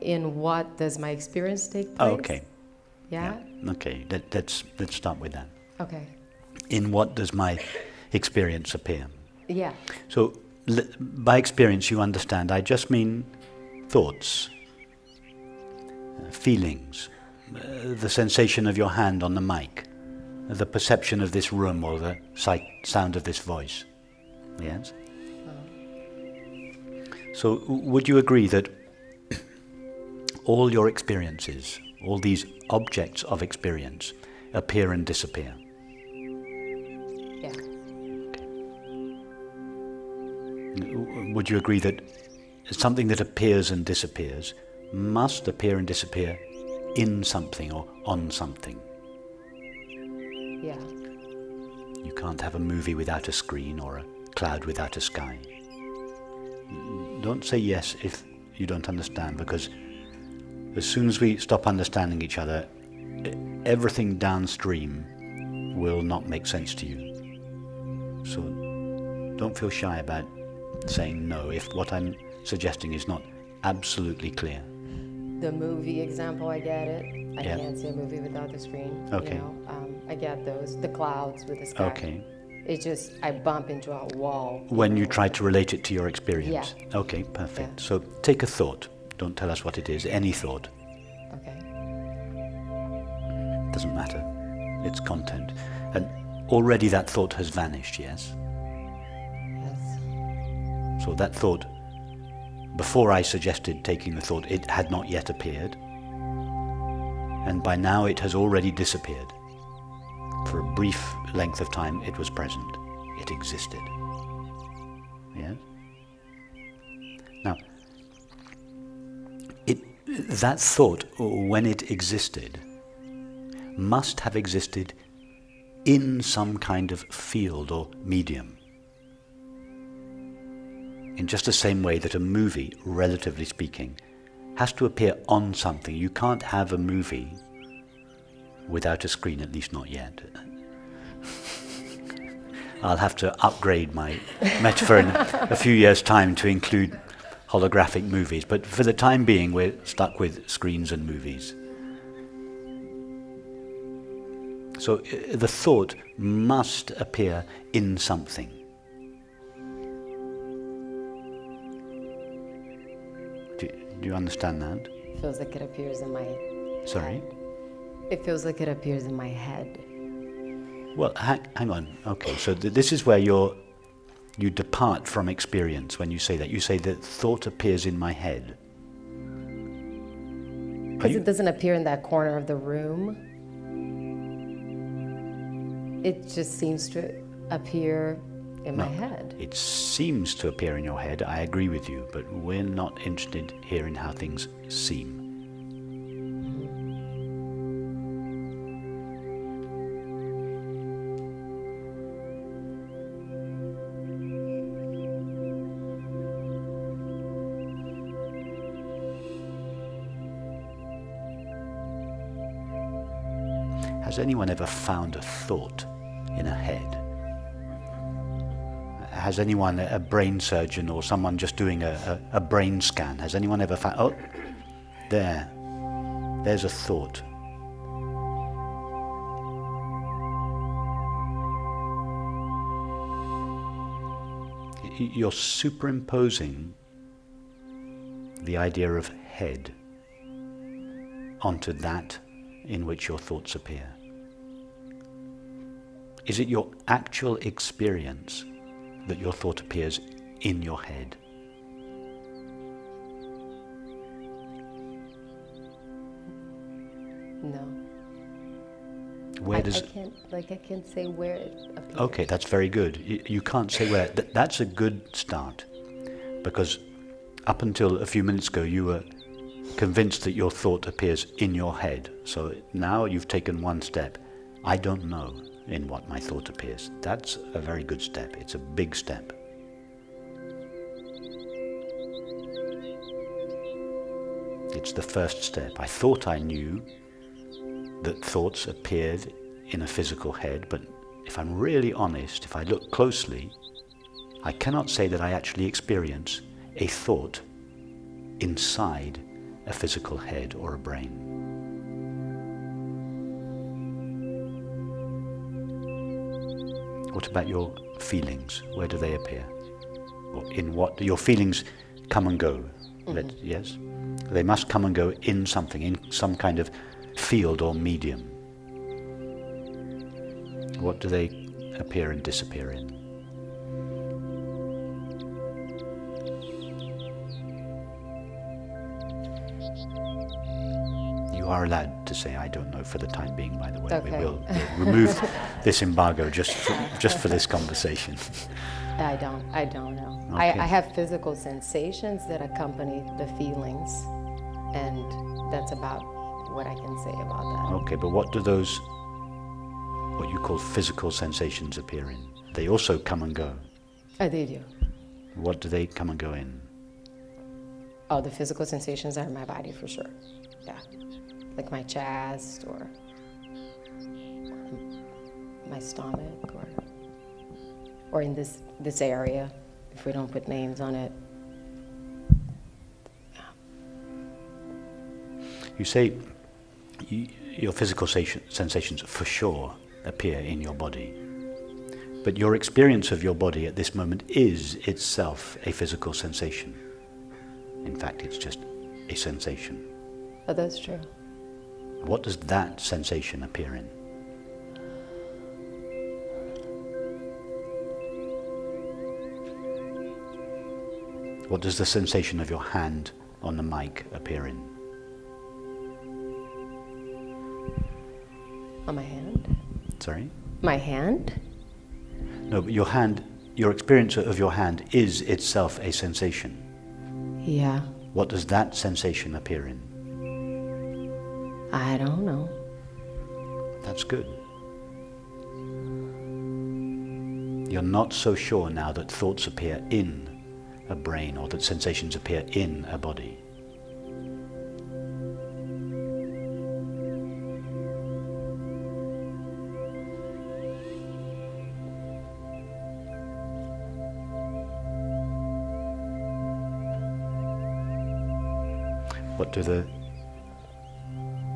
in what does my experience take place? Okay. Yeah? Okay, let's start with that. Okay. In what does my experience appear? Yeah. So, by experience you understand, I just mean thoughts, feelings, the sensation of your hand on the mic, the perception of this room or the sound of this voice. Yes? So would you agree that all your experiences, all these objects of experience, appear and disappear? Yeah. Would you agree that something that appears and disappears must appear and disappear in something or on something? Yeah. You can't have a movie without a screen or a cloud without a sky. Don't say yes if you don't understand, because as soon as we stop understanding each other, everything downstream will not make sense to you. So don't feel shy about saying no if what I'm suggesting is not absolutely clear. The movie example, I get it. I Yeah. can't see a movie without the screen. Okay. You know? I get those. The clouds with the sky. Okay. It's just, I bump into a wall. When you try to relate it to your experience? Yeah. Okay, perfect. Yeah. So take a thought. Don't tell us what it is. Any thought. Okay. Doesn't matter. It's content. And already that thought has vanished, yes? Yes. So that thought, before I suggested taking the thought, it had not yet appeared. And by now it has already disappeared. For a brief length of time it was present. It existed. Yes? Now, that thought, when it existed, must have existed in some kind of field or medium. In just the same way that a movie, relatively speaking, has to appear on something. You can't have a movie without a screen, at least not yet. I'll have to upgrade my metaphor in a few years' time to include holographic movies, but for the time being we're stuck with screens and movies. So the thought must appear in something. Do you understand that? It feels like it appears in my Sorry? head. It feels like it appears in my head. Well, hang on. Okay, so this is where you depart from experience when you say that. You say that thought appears in my head. Because it doesn't appear in that corner of the room. It just seems to appear in my head. It seems to appear in your head, I agree with you, but we're not interested here in how things seem. Has anyone ever found a thought in a head? Has anyone, a brain surgeon or someone just doing a brain scan, has anyone ever found, oh, there's a thought. You're superimposing the idea of head onto that in which your thoughts appear. Is it your actual experience that your thought appears in your head? No. Where does I can't say where it appears. Okay, that's very good. You can't say where. That's a good start, because up until a few minutes ago you were convinced that your thought appears in your head. So now you've taken one step. I don't know in what my thought appears. That's a very good step. It's a big step. It's the first step. I thought I knew that thoughts appeared in a physical head, but if I'm really honest, if I look closely, I cannot say that I actually experience a thought inside a physical head or a brain. What about your feelings? Where do they appear? Or in what? Your feelings come and go. Yes? They must come and go in something, in some kind of field or medium. What do they appear and disappear in? You are allowed to say, I don't know, for the time being, by the way. Okay. We'll remove this embargo just for this conversation. I don't know. Okay. I have physical sensations that accompany the feelings, and that's about what I can say about that. Okay, but what do those, what you call physical sensations, appear in? They also come and go. Oh, they do. What do they come and go in? Oh, the physical sensations are in my body for sure. Yeah. Like my chest or my stomach or in this area, if we don't put names on it. You say your physical sensations for sure appear in your body, but your experience of your body at this moment is itself a physical sensation. In fact, it's just a sensation. Oh, that's true. What does that sensation appear in? What does the sensation of your hand on the mic appear in? On my hand? Sorry? My hand? No, but your hand, your experience of your hand is itself a sensation. Yeah. What does that sensation appear in? I don't know. That's good. You're not so sure now that thoughts appear in a brain or that sensations appear in a body.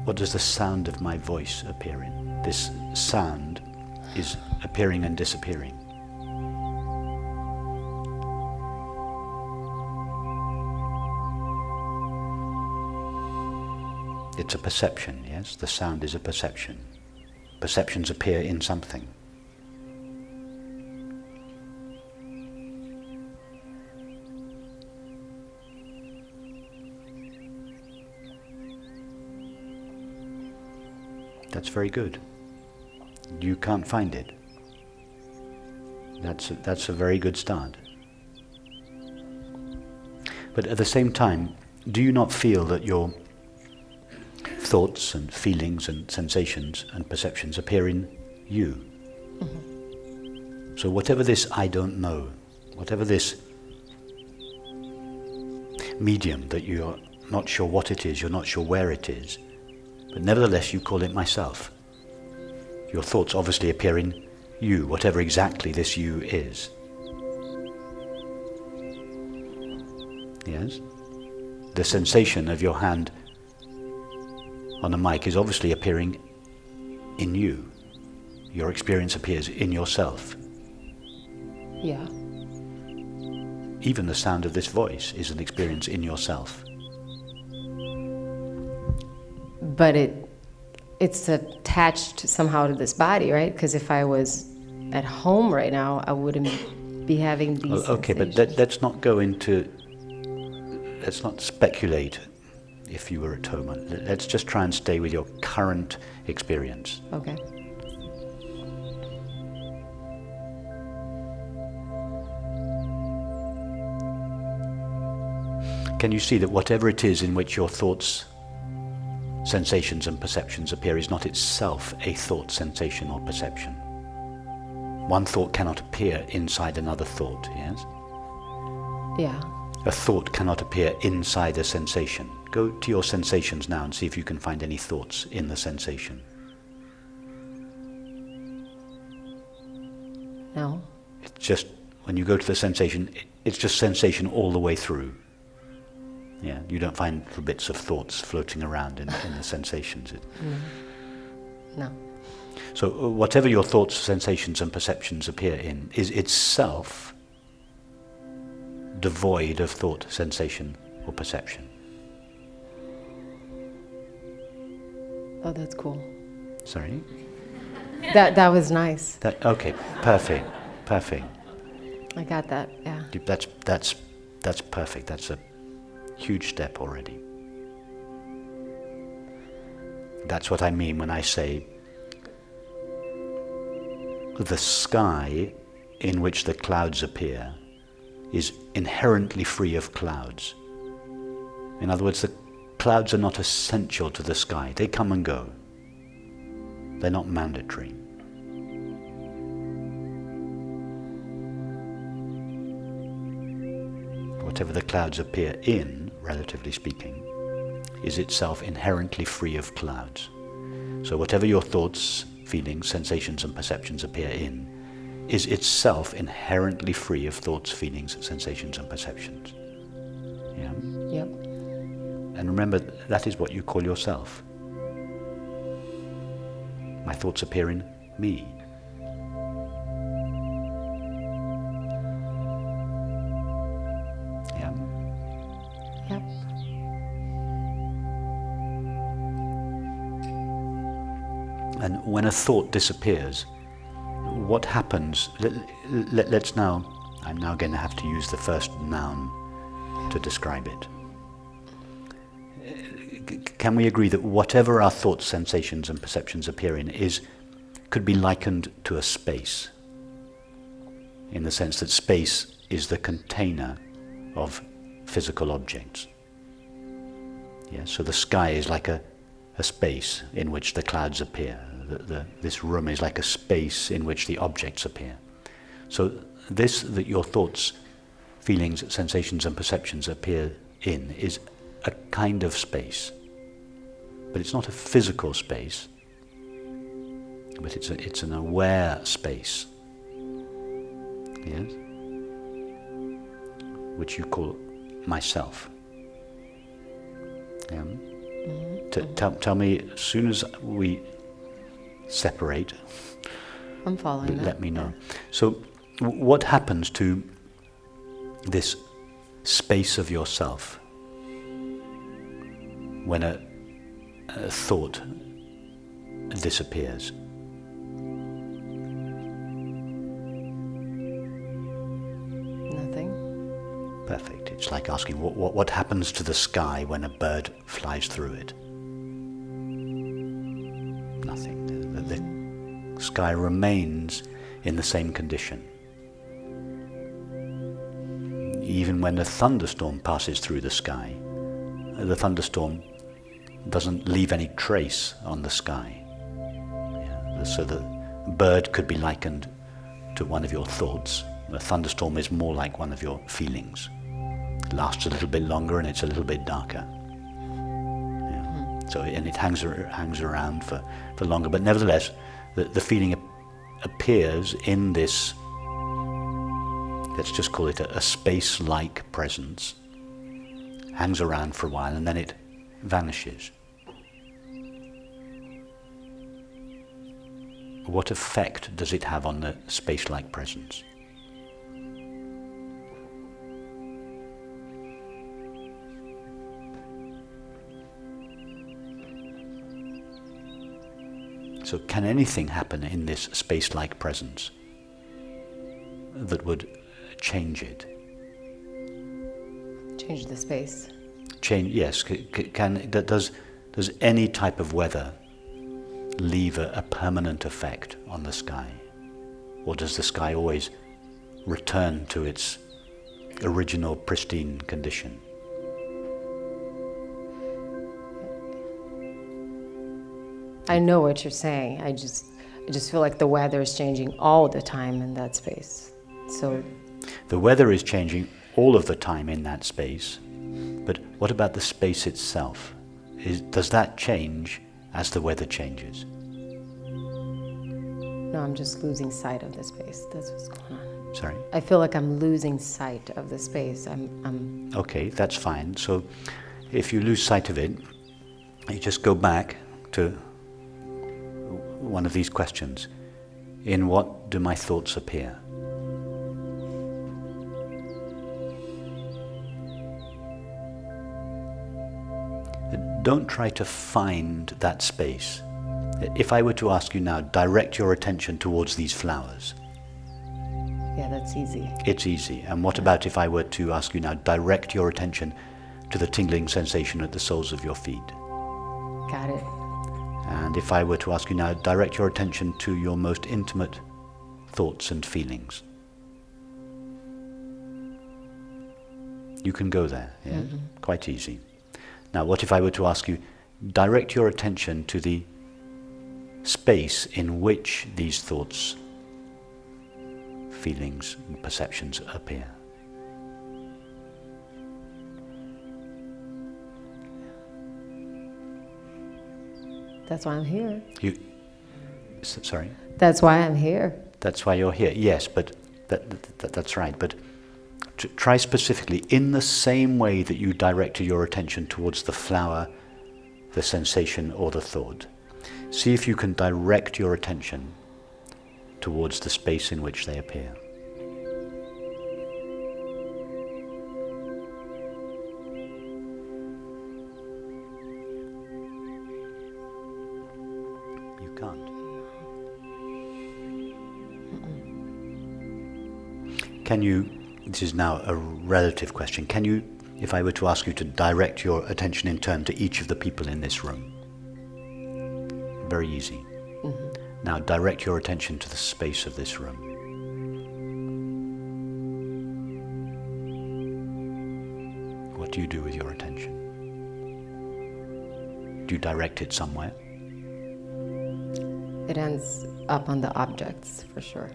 What does the sound of my voice appear in? This sound is appearing and disappearing. It's a perception, yes? The sound is a perception. Perceptions appear in something. That's very good. You can't find it. That's a very good start. But at the same time, do you not feel that your thoughts and feelings and sensations and perceptions appear in you? Mm-hmm. So whatever this I don't know, whatever this medium that you're not sure what it is, you're not sure where it is, but nevertheless you call it myself. Your thoughts obviously appear in you, whatever exactly this you is. Yes? The sensation of your hand on the mic is obviously appearing in you. Your experience appears in yourself. Yeah. Even the sound of this voice is an experience in yourself. But it's attached somehow to this body, right? Because if I was at home right now, I wouldn't be having these Okay, but let's not go into, let's not speculate if you were at home. Let's just try and stay with your current experience. Okay. Can you see that whatever it is in which your thoughts, sensations and perceptions appear is not itself a thought, sensation or perception? One thought cannot appear inside another thought, yes? Yeah. A thought cannot appear inside a sensation. Go to your sensations now and see if you can find any thoughts in the sensation. No. It's just, when you go to the sensation, it's just sensation all the way through. Yeah, you don't find little bits of thoughts floating around in the sensations. No. So whatever your thoughts, sensations and perceptions appear in is itself devoid of thought, sensation or perception. Oh, that's cool. Sorry? That was nice. Okay, perfect. I got that, yeah. That's perfect. That's a huge step already. That's what I mean when I say the sky in which the clouds appear is inherently free of clouds. In other words, the clouds are not essential to the sky. They come and go. They're not mandatory. Whatever the clouds appear in, relatively speaking, is itself inherently free of clouds. So whatever your thoughts, feelings, sensations and perceptions appear in is itself inherently free of thoughts, feelings, sensations and perceptions. Yeah? Yep. And remember, that is what you call yourself. My thoughts appear in me. Yeah? Yep. And when a thought disappears, what happens? Let's now, I'm now going to have to use the first noun to describe it. Can we agree that whatever our thoughts, sensations and perceptions appear in could be likened to a space, in the sense that space is the container of physical objects? Yeah, so the sky is like a space in which the clouds appear. This room is like a space in which the objects appear. So that your thoughts, feelings, sensations and perceptions appear in is a kind of space. But it's not a physical space, but it's an aware space. Yes? Which you call myself. Yeah? Tell me, as soon as we separate, I'm following let me know. So what happens to this space of yourself when a thought disappears? Nothing. Perfect. It's like asking what happens to the sky when a bird flies through it? Nothing. The sky remains in the same condition. Even when a thunderstorm passes through the sky, the thunderstorm doesn't leave any trace on the sky. Yeah. So the bird could be likened to one of your thoughts. The thunderstorm is more like one of your feelings. It lasts a little bit longer and it's a little bit darker. Yeah. So and it hangs around for longer, but nevertheless, the feeling appears in this. Let's just call it a space-like presence. Hangs around for a while and then it vanishes. What effect does it have on the space-like presence? So can anything happen in this space-like presence that would change it? Change the space. Yes. Does any type of weather leave a permanent effect on the sky? Or does the sky always return to its original pristine condition? I know what you're saying. I just feel like the weather is changing all the time in that space. So the weather is changing all of the time in that space, but what about the space itself? Does that change as the weather changes? No, I'm just losing sight of the space. That's what's going on. Sorry? I feel like I'm losing sight of the space. I'm Okay, that's fine. So if you lose sight of it, you just go back to one of these questions. In what do my thoughts appear? Don't try to find that space. If I were to ask you now, direct your attention towards these flowers. Yeah, that's easy. It's easy. And what about if I were to ask you now, direct your attention to the tingling sensation at the soles of your feet? Got it. And if I were to ask you now, direct your attention to your most intimate thoughts and feelings. You can go there, yeah? Mm-hmm. Quite easy. Now, what if I were to ask you, direct your attention to the space in which these thoughts, feelings, and perceptions appear? That's why I'm here. Sorry? That's why I'm here. That's why you're here. Yes, but that's right. But try specifically, in the same way that you directed your attention towards the flower, the sensation, or the thought, see if you can direct your attention towards the space in which they appear. You can't. Can you, this is now a relative question, can you, if I were to ask you to direct your attention in turn to each of the people in this room? Very easy. Mm-hmm. Now direct your attention to the space of this room. What do you do with your attention? Do you direct it somewhere? It ends up on the objects, for sure.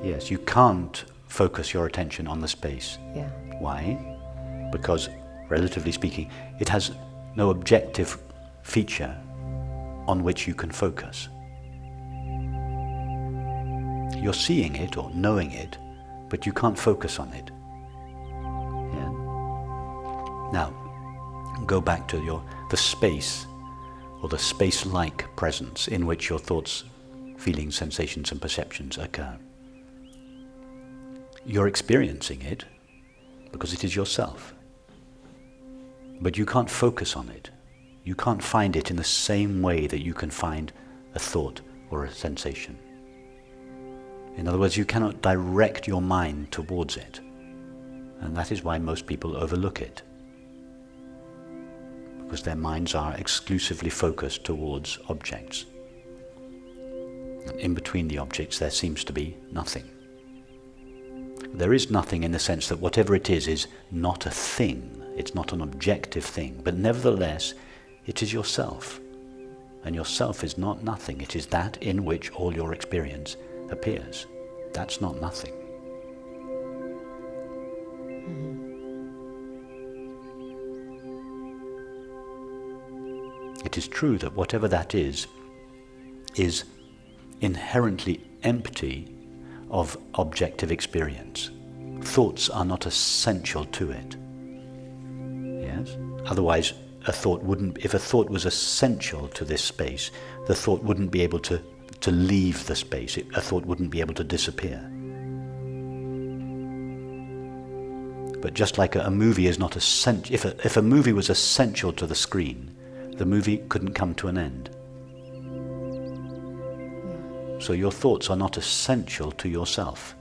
Yes, you can't focus your attention on the space. Yeah. Why? Because, relatively speaking, it has no objective feature on which you can focus. You're seeing it or knowing it, but you can't focus on it. Yeah? Now, go back to the space, or the space-like presence in which your thoughts, feelings, sensations, and perceptions occur. You're experiencing it because it is yourself. But you can't focus on it. You can't find it in the same way that you can find a thought or a sensation. In other words, you cannot direct your mind towards it. And that is why most people overlook it. Because their minds are exclusively focused towards objects. And in between the objects there seems to be nothing. There is nothing in the sense that whatever it is not a thing. It's not an objective thing. But nevertheless, it is yourself. And yourself is not nothing. It is that in which all your experience appears. That's not nothing. It is true that whatever that is inherently empty of objective experience. Thoughts are not essential to it. Yes? Otherwise, if a thought was essential to this space, the thought wouldn't be able to leave the space. A thought wouldn't be able to disappear. But just like a movie is not essential, if a movie was essential to the screen, the movie couldn't come to an end. So your thoughts are not essential to yourself.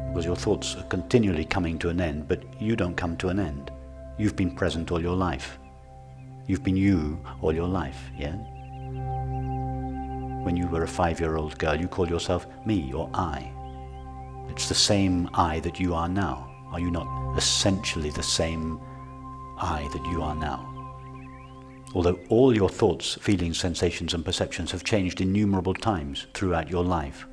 Because your thoughts are continually coming to an end, but you don't come to an end. You've been present all your life. You've been you all your life, yeah? When you were a 5-year-old girl, you called yourself me or I. It's the same I that you are now. Are you not essentially the same I that you are now? Although all your thoughts, feelings, sensations, and perceptions have changed innumerable times throughout your life.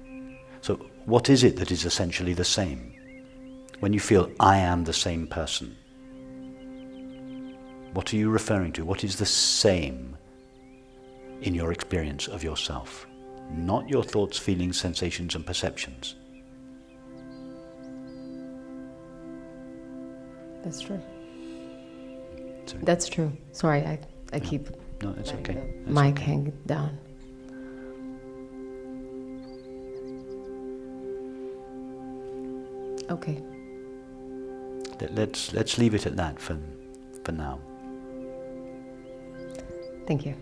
So what is it that is essentially the same? When you feel, I am the same person, what are you referring to? What is the same in your experience of yourself? not your thoughts, feelings, sensations and perceptions. That's true. So, That's true. Sorry, I keep no, it's okay. the It's mic okay. hanging down. Okay. Let's leave it at that for now. Thank you.